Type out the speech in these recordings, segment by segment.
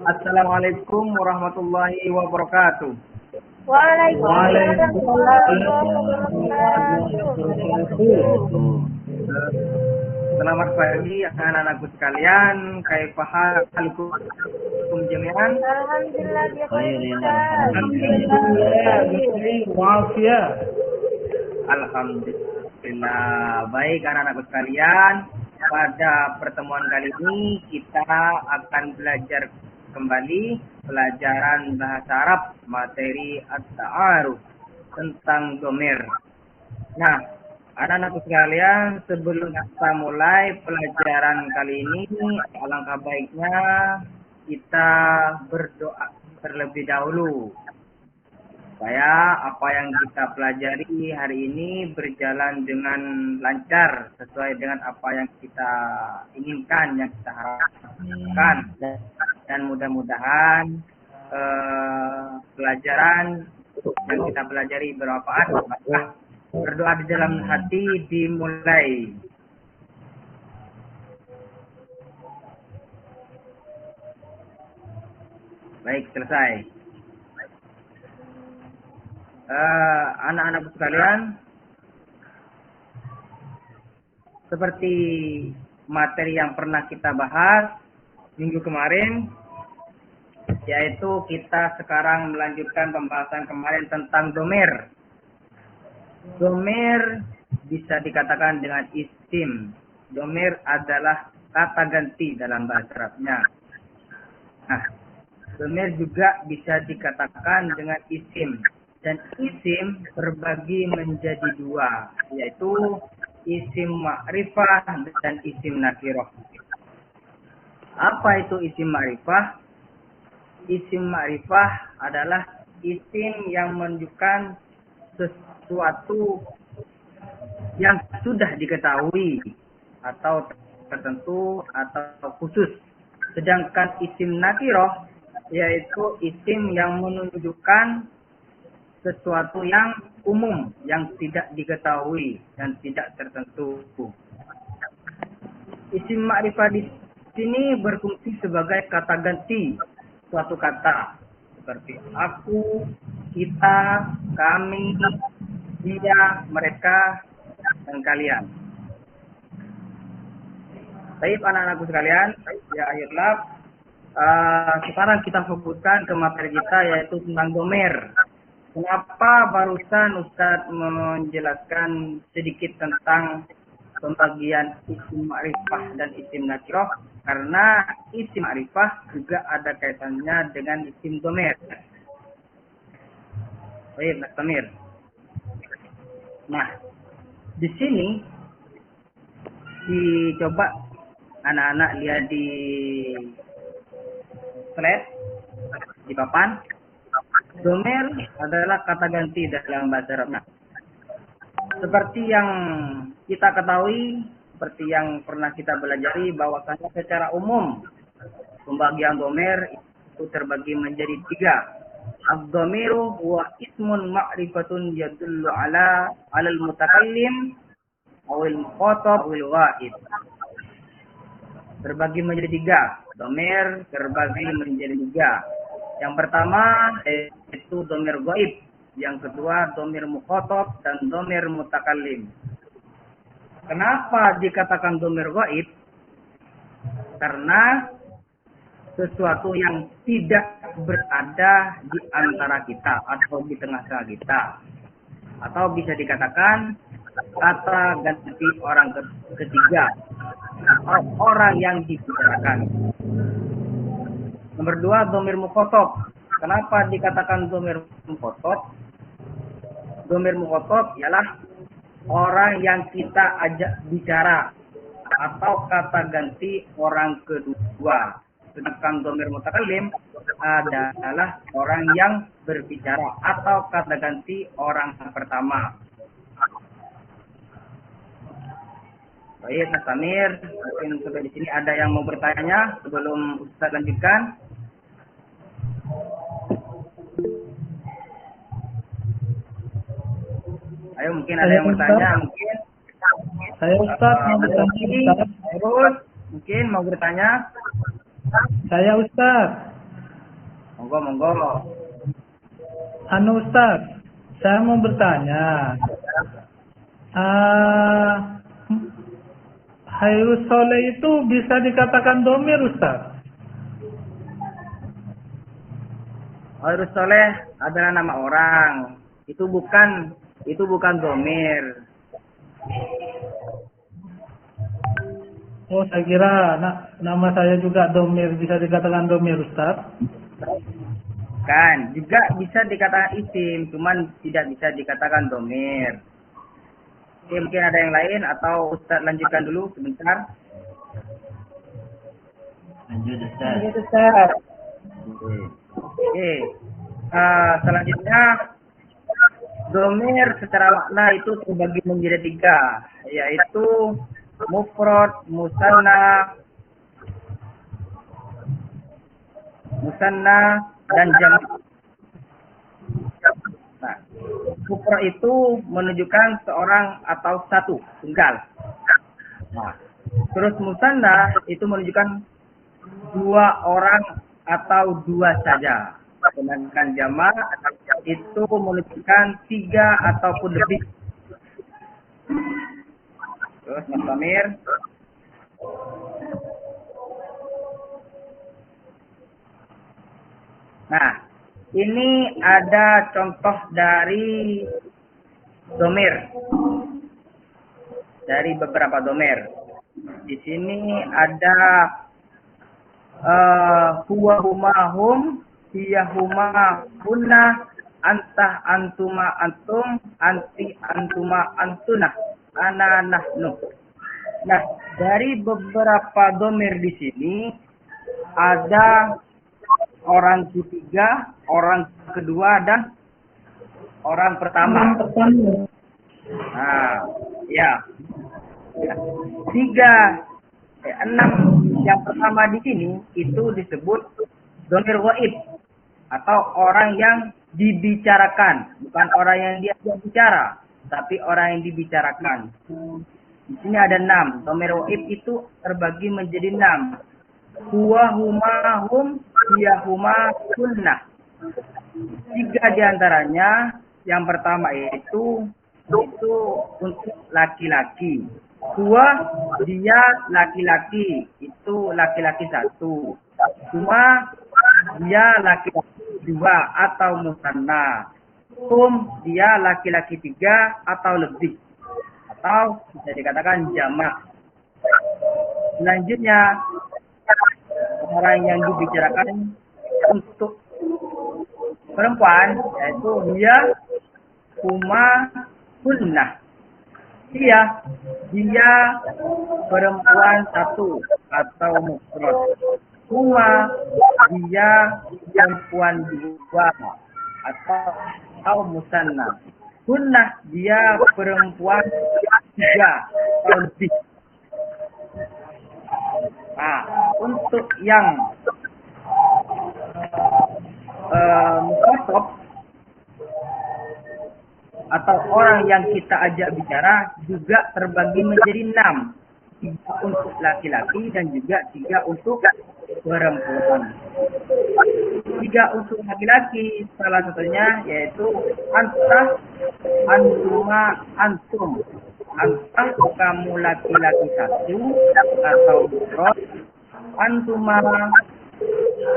Assalamualaikum warahmatullahi wabarakatuh. Waalaikumsalam warahmatullahi wabarakatuh. Selamat pagi anak-anakku sekalian. Kaifa halukum jami'an? Alhamdulillah dia Alhamdulillah baik anak-anakku sekalian. Pada pertemuan kali ini kita akan belajar kembali pelajaran bahasa Arab materi at-ta'aruf tentang domir. Nah, anak-anakku sekalian, sebelum kita mulai pelajaran kali ini, alangkah baiknya kita berdoa terlebih dahulu supaya apa yang kita pelajari hari ini berjalan dengan lancar sesuai dengan apa yang kita inginkan, yang kita harapkan, dan mudah-mudahan pelajaran yang kita pelajari bermanfaat. Berdoa di dalam hati dimulai. Baik, selesai. Anak-anak sekalian, seperti materi yang pernah kita bahas minggu kemarin, yaitu kita sekarang melanjutkan pembahasan kemarin tentang domir. Domir bisa dikatakan dengan isim. Domir adalah kata ganti dalam bahasa Arabnya. Nah, domir juga bisa dikatakan dengan isim. Dan isim terbagi menjadi dua, yaitu isim ma'rifah dan isim nakirah. Apa itu isim ma'rifah? Isim ma'rifah adalah isim yang menunjukkan sesuatu yang sudah diketahui atau tertentu atau khusus. Sedangkan isim nakirah yaitu isim yang menunjukkan sesuatu yang umum, yang tidak diketahui dan tidak tertentu. Isim ma'rifah di sini berfungsi sebagai kata ganti suatu kata, seperti aku, kita, kami, dia, mereka, dan kalian. Baik anak-anakku sekalian, ya akhirnya sekarang kita fokuskan ke materi kita, yaitu tentang domir. Kenapa barusan Ustadz menjelaskan sedikit tentang pembagian isim ma'rifah dan isim nakirah? Karena isim ma'rifah juga ada kaitannya dengan isim domir. Baik, Mas Tamir. Nah, di sini dicoba anak-anak lihat di slide, di papan. Domir adalah kata ganti dalam bahasa Arab. Seperti yang kita ketahui, seperti yang pernah kita belajari, bahwasanya secara umum pembagian domir itu terbagi menjadi tiga. Ad-domiru huwa ismun ma'rifatun yadullu ala al-mutakallim awil mukhatab awil ghaib. Terbagi menjadi tiga. Domir terbagi menjadi tiga. Yang pertama yaitu domir ghaib, yang kedua domir mukhatab, dan domir mutakallim. Kenapa dikatakan domir ghaib? Karena sesuatu yang tidak berada di antara kita atau di tengah-tengah kita, atau bisa dikatakan kata ganti orang ketiga atau orang yang dibicarakan. Nomor dua, domir mukhatab. Kenapa dikatakan domir mukhatab? Domir mukhatab ialah orang yang kita ajak bicara atau kata ganti orang kedua. Sedangkan domir mutakallim adalah orang yang berbicara atau kata ganti orang pertama. Baik, Mas Amir, mungkin sampai di sini ada yang mau bertanya sebelum Ustaz lanjutkan? Ayo, mungkin ada yang bertanya, mungkin. Saya Ustaz mau bertanya. Terus, mungkin mau bertanya. Saya Ustaz. Monggo, monggo. Anu Ustaz, saya mau bertanya. Hayus soleh itu bisa dikatakan domir Ustaz? Harus soleh adalah nama orang. Itu bukan domir. Oh, saya kira nama saya juga domir, bisa dikatakan domir Ustaz? Kan, juga bisa dikatakan isim, cuman tidak bisa dikatakan domir. Oke, mungkin ada yang lain atau Ustaz lanjutkan dulu sebentar. Lanjut Ustaz. Oke. Selanjutnya domir secara makna itu terbagi menjadi 3, yaitu mufrad, musanna dan jamak. Nah, mufrad itu menunjukkan seorang atau satu, tunggal. Nah, terus musanna itu menunjukkan 2 orang atau 2 saja. Sedangkan jamak itu menunjukkan 3 ataupun lebih. Terus Mas Samir. Nah, ini ada contoh dari domir. Dari beberapa domir. Di sini ada huwa huma hum, hiya huma hunna, anta antuma antum, anti antuma antuna, ana nahnu. Nah, dari beberapa domir di sini ada orang ketiga, orang kedua, dan orang pertama. Nah, ya. 6 yang pertama di sini itu disebut domir ghaib atau orang yang dibicarakan, bukan orang yang dia bicara, tapi orang yang dibicarakan. Di sini ada 6. Domir ghaib itu terbagi menjadi 6. Huwa huma hum, hiya huma hunna. 3 diantaranya, yang pertama itu untuk laki-laki. Huwa, dia laki-laki, itu laki-laki 1. Huma, dia laki-laki 2 atau musanna. Hum, dia laki-laki 3 atau lebih, atau bisa dikatakan jamak. Selanjutnya, orang yang dibicarakan untuk perempuan yaitu dia, huma, hunna. Dia perempuan 1 atau mufrad. Huma, dia perempuan 2 atau musanna. Hunna, dia perempuan 3 atau lebih. Nah, untuk yang mukhatab atau orang yang kita ajak bicara juga terbagi menjadi 6. 3 untuk laki-laki dan juga 3 untuk perempuan. 3 untuk laki-laki salah satunya yaitu anta, antuma, antum. Anta, kamu laki-laki 1 atau mufrad. Antuma,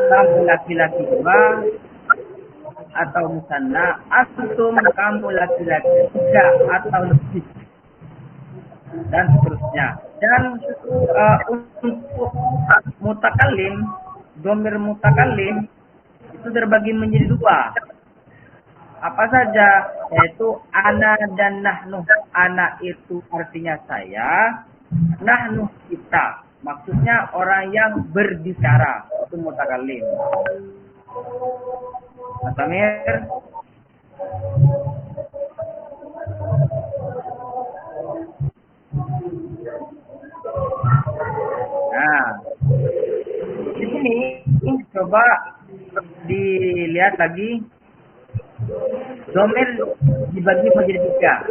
kamu laki-laki 2 atau musanna. Antum, kamu laki-laki 3 atau lebih, dan seterusnya. Dan untuk mutakallim, domir mutakallim itu terbagi menjadi 2. Apa saja? Yaitu ana dan nahnu. Ana itu artinya saya, nahnu kita. Maksudnya orang yang berbicara, itu mutakallim. Mas Amir. Nah, di sini coba dilihat lagi. Domir dibagi menjadi 3.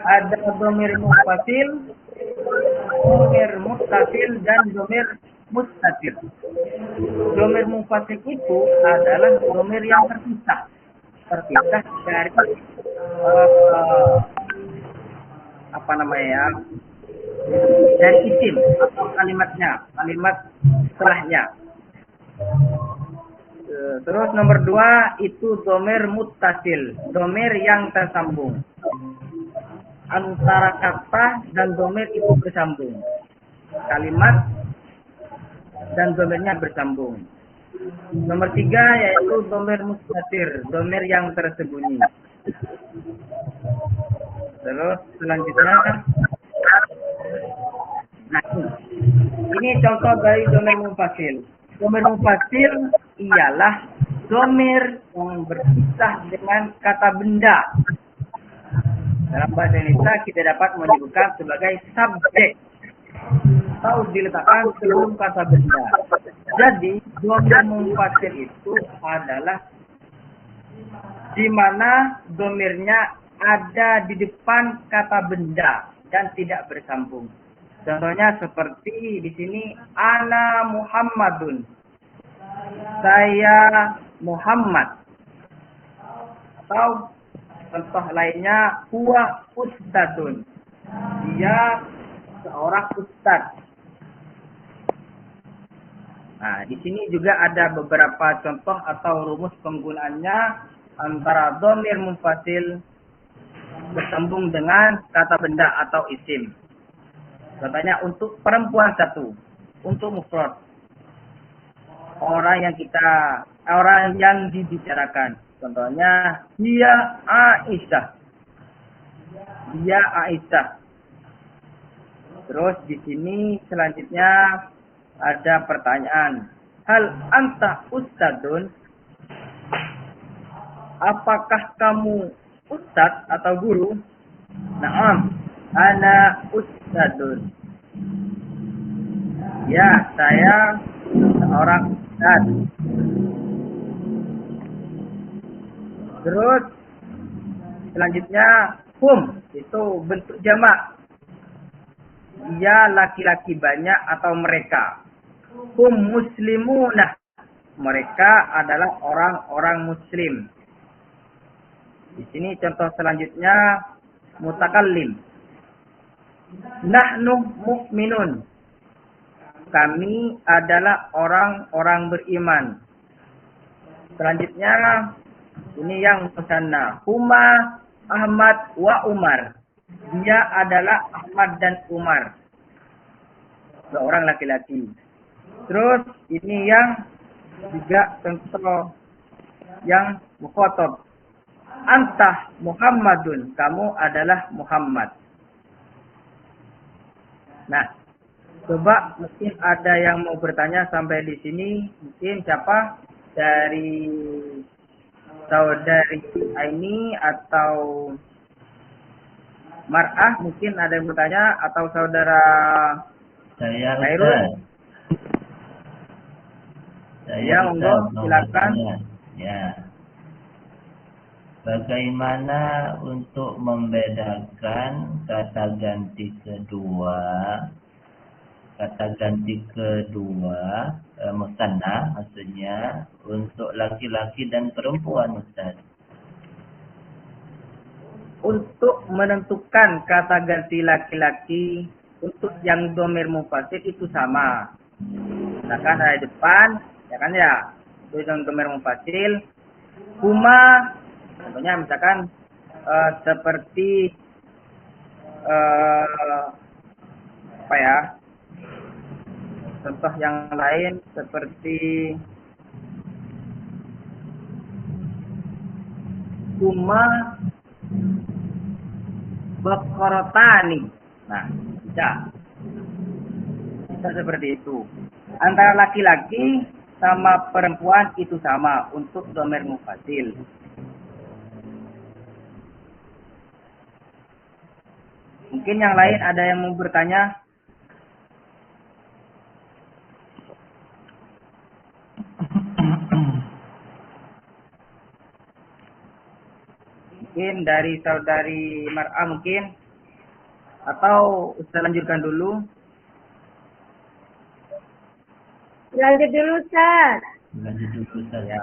Ada domir mufasil, domir muttasil, dan domir mustatir. Domir munfasil itu adalah domir yang terpisah dari apa namanya, dari isim atau kalimatnya, kalimat setelahnya. Terus nomor 2 itu domir muttasil, domir yang tersambung. Antara kata dan domir itu bersambung. Kalimat dan domirnya bersambung. Nomor 3 yaitu domir mustatir, domir yang tersembunyi. Terus selanjutnya, nah ini contoh dari domir munfasil. Domir munfasil ialah domir yang berpisah dengan kata benda. Dalam bahasa Indonesia kita dapat menyebutkan sebagai subjek atau diletakkan sebelum kata benda. Jadi domir munfasil itu adalah di mana domirnya ada di depan kata benda dan tidak bersambung. Contohnya seperti di sini, ana Muhammadun, saya Muhammad. Atau contoh lainnya, huwa ustadun, dia seorang ustad. Nah, di sini juga ada beberapa contoh atau rumus penggunaannya antara domir munfasil bersambung dengan kata benda atau isim. Contohnya untuk perempuan 1, untuk mufrad, orang yang dibicarakan. Contohnya dia Aisyah. Dia Aisyah. Terus di sini selanjutnya ada pertanyaan. Hal anta ustadun? Apakah kamu ustad atau guru? Naam, ana ustadun. Ya, saya seorang ustad. Terus selanjutnya hum, itu bentuk jamak. Dia laki-laki banyak atau mereka. Hum muslimunah, mereka adalah orang-orang muslim. Di sini contoh selanjutnya mutakallim. Nahnu mu'minun, kami adalah orang-orang beriman. Selanjutnya ini yang musanna. Huma Ahmad wa Umar, dia adalah Ahmad dan Umar, dua orang laki-laki. Terus ini yang juga contoh yang mukhatab. Anta Muhammadun, kamu adalah Muhammad. Nah, coba mungkin ada yang mau bertanya sampai di sini. Mungkin siapa dari saudari Aini atau Mar'ah, mungkin ada yang bertanya, atau saudara Saya Khairul. Ustaz. Ya, monggo silakan. Ya. Bagaimana untuk membedakan kata ganti kedua musanna maksudnya untuk laki-laki dan perempuan, Ustaz? Untuk menentukan kata ganti laki-laki untuk yang domir munfasil itu sama. Misalkan ada di depan, ya kan ya, itu yang domir munfasil. Huma, contohnya misalkan seperti apa ya? Contoh yang lain seperti huma baqaratani. Nah, bisa seperti itu. Antara laki-laki sama perempuan itu sama untuk domir munfasil. Mungkin yang lain ada yang mau bertanya? Mungkin dari saudari Mar'ah mungkin, atau Ustaz lanjutkan dulu. Lanjut dulu, Ustaz. Lanjut dulu Ustaz. Ya.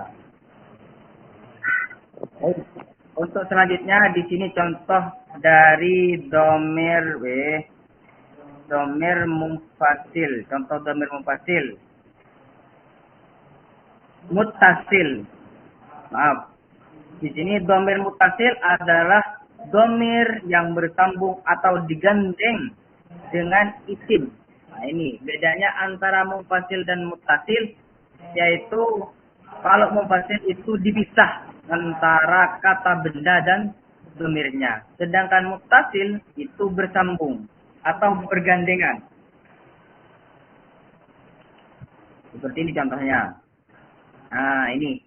Untuk selanjutnya di sini contoh dari domir munfasil. Contoh domir munfasil. Muttasil. Maaf. Di sini domir muttasil adalah domir yang bersambung atau digandeng dengan isim. Nah ini bedanya antara munfasil dan muttasil, yaitu kalau munfasil itu dipisah antara kata benda dan domirnya. Sedangkan muttasil itu bersambung atau bergandengan. Seperti ini contohnya. Nah ini.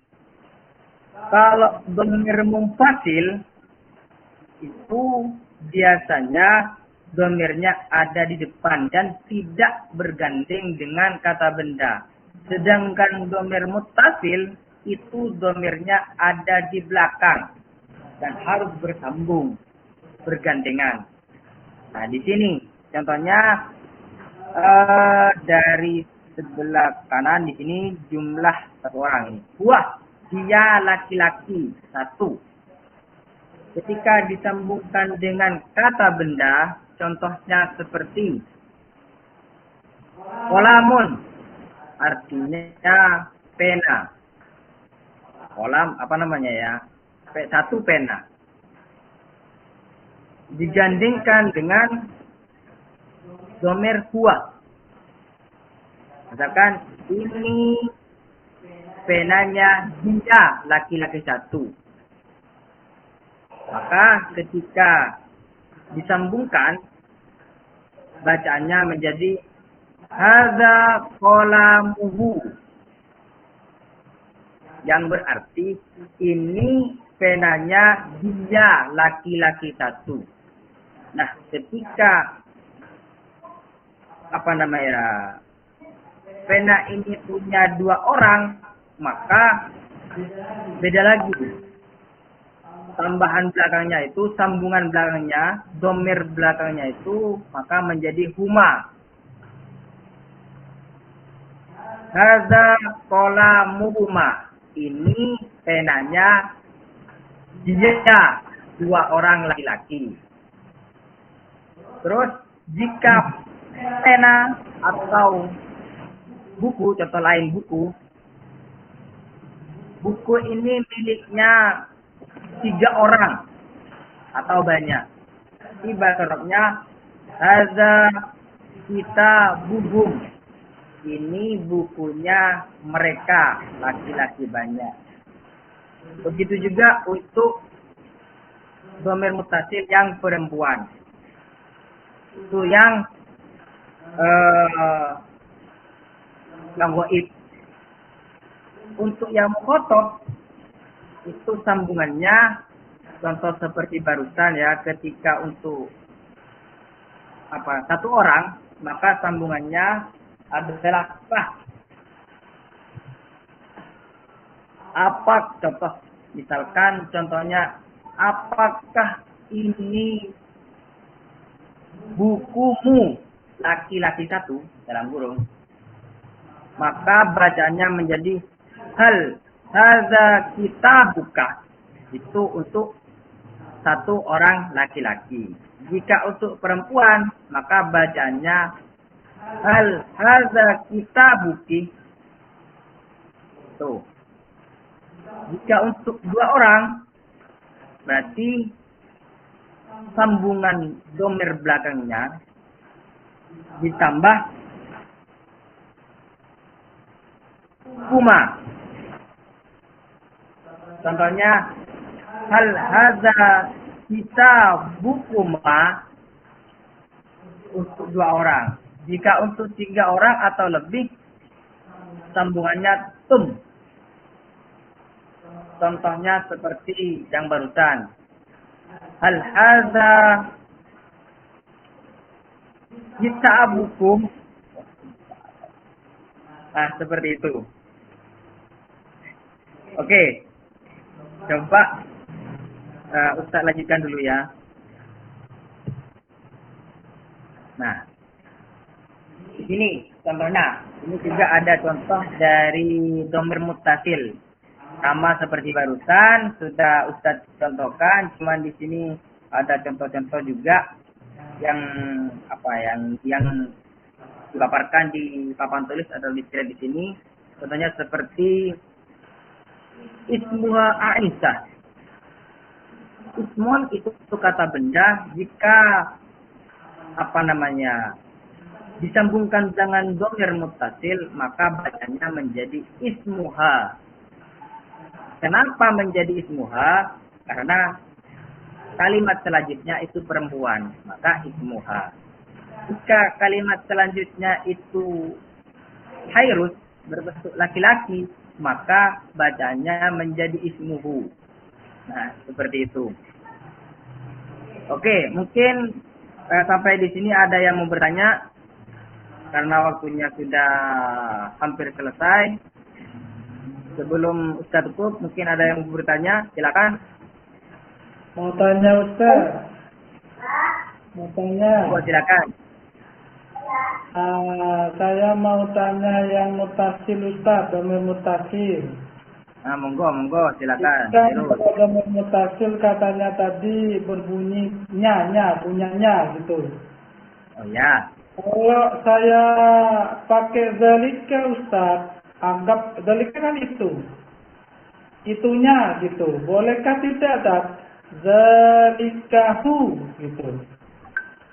Kalau domir munfasil itu biasanya domirnya ada di depan dan tidak bergandeng dengan kata benda. Sedangkan domir muttasil itu domirnya ada di belakang dan harus bersambung, bergandengan. Nah di sini contohnya dari sebelah kanan di sini jumlah satu orang ini. Wah, dia laki-laki satu. Ketika disambungkan dengan kata benda, contohnya seperti kolamun, artinya pena. Kolam apa namanya ya? Satu pena. Digandingkan dengan domir huwa. Misalkan ini penanya dia laki-laki satu. Maka ketika disambungkan bacaannya menjadi hadza qalamuhu, yang berarti ini penanya dia laki-laki satu. Nah, ketika pena ini punya dua orang, maka beda lagi. Tambahan belakangnya itu, sambungan belakangnya, domir belakangnya itu, maka menjadi huma. Hadza qalamuhuma. Ini penanya dia, dua orang laki-laki. Terus jika pena atau buku, contoh lain buku ini miliknya 3 orang atau banyak. Di bahasa Arabnya hadza kitabuhum. Ini bukunya mereka laki-laki banyak. Begitu juga untuk domir muttasil yang perempuan. Itu yang gaib. Untuk yang mukhatab itu sambungannya contoh seperti barusan ya, ketika untuk satu orang, maka sambungannya adalah apa contoh, misalkan contohnya apakah ini bukumu laki-laki satu dalam kurung, maka bacanya menjadi hal hadza kitabuka, itu untuk satu orang laki-laki. Jika untuk perempuan, maka bacanya hal hadza kitabuki. Tuh. Jika untuk 2 orang, berarti sambungan domir belakangnya ditambah kuma. Contohnya hal hadza kitabukuma untuk 2 orang. Jika untuk 3 orang atau lebih, sambungannya tum. Contohnya seperti yang barusan. Hal hadza kitabukum. Nah, seperti itu. Oke. Coba Ustaz lanjutkan dulu ya. Nah, di sini contohnya, ini juga ada contoh dari domir muttasil. Sama seperti barusan sudah Ustadz contohkan, cuman di sini ada contoh-contoh juga yang yang dipaparkan di papan tulis atau di slide di sini. Contohnya seperti ismuha Aisyah. Ismun itu kata benda jika disambungkan dengan dhamir muttasil maka bacanya menjadi ismuha. Kenapa menjadi ismuha? Karena kalimat selanjutnya itu perempuan, maka ismuha. Jika kalimat selanjutnya itu hairus, berbentuk laki-laki, maka bacanya menjadi ismuhu. Nah, seperti itu. Oke, mungkin sampai di sini ada yang mau bertanya karena waktunya sudah hampir selesai. Sebelum Ustaz tutup, mungkin ada yang mau bertanya, silakan. Mau tanya Ustaz? Mau tanya? Oh, silakan. Saya mau tanya yang mutasil Ustaz, domir mutasil. Nah, monggo, silakan. Kan kalau domir mutasil katanya tadi berbunyi nya, punyanya gitu. Oh ya. Kalau saya pakai zalika Ustaz, anggap zalika kan itunya gitu. Bolehkah tidak dat? Zalikahu gitu.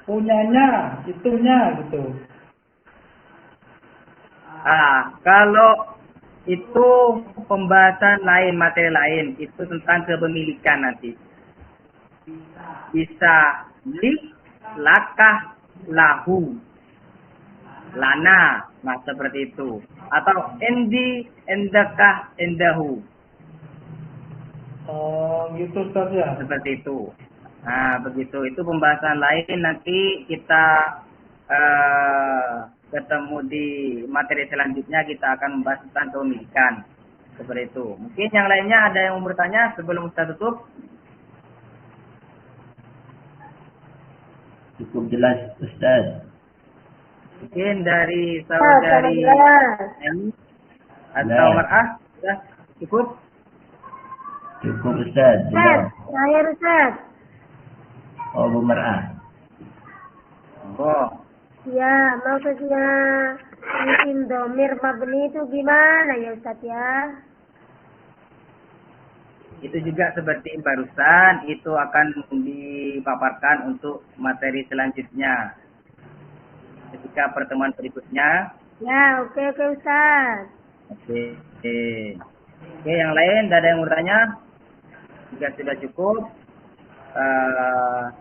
Punyanya, itunya gitu. Kalau itu pembahasan lain, materi lain, itu tentang kepemilikan nanti. Bisa li, lakah, lahu, lana, nah seperti itu. Atau endi, endakah, endahu. Oh, gitu Ustaz ya. Seperti itu. Nah, begitu. Itu pembahasan lain nanti kita ketemu di materi selanjutnya, kita akan membahas tentang kepemilikan. Seperti itu. Mungkin yang lainnya ada yang mau bertanya sebelum kita tutup? Cukup jelas Ustaz. Mungkin dari saudari M atau Mar'ah sudah cukup? Cukup Ustaz. Saya Ustaz. Oh, Bu Mar'ah. Oh. Ya, maksudnya isim domir mabni itu gimana ya Ustaz ya? Itu juga seperti barusan, itu akan dipaparkan untuk materi selanjutnya ketika pertemuan berikutnya. Ya, oke Ustaz. Oke, yang lain tidak ada yang bertanya? Jika sudah cukup,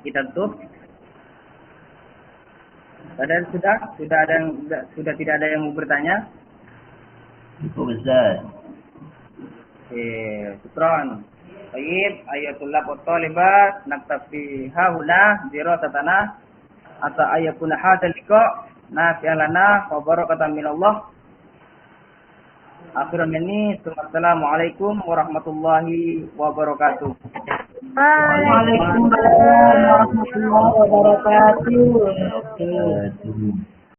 kita tutup. Sudah ada yang sudah tidak ada yang mau bertanya? Cukup Ustaz. Syukran. Baik, ayatullah wa talibat naktafi haula dirasatana asa ayakuna hadzal liqa nafi'an lana wa barakatan minallah. Akhiran minni, assalamualaikum warahmatullahi wabarakatuh. Waalaikumsalam warahmatullahi wabarakatuh. Wabarakatuh.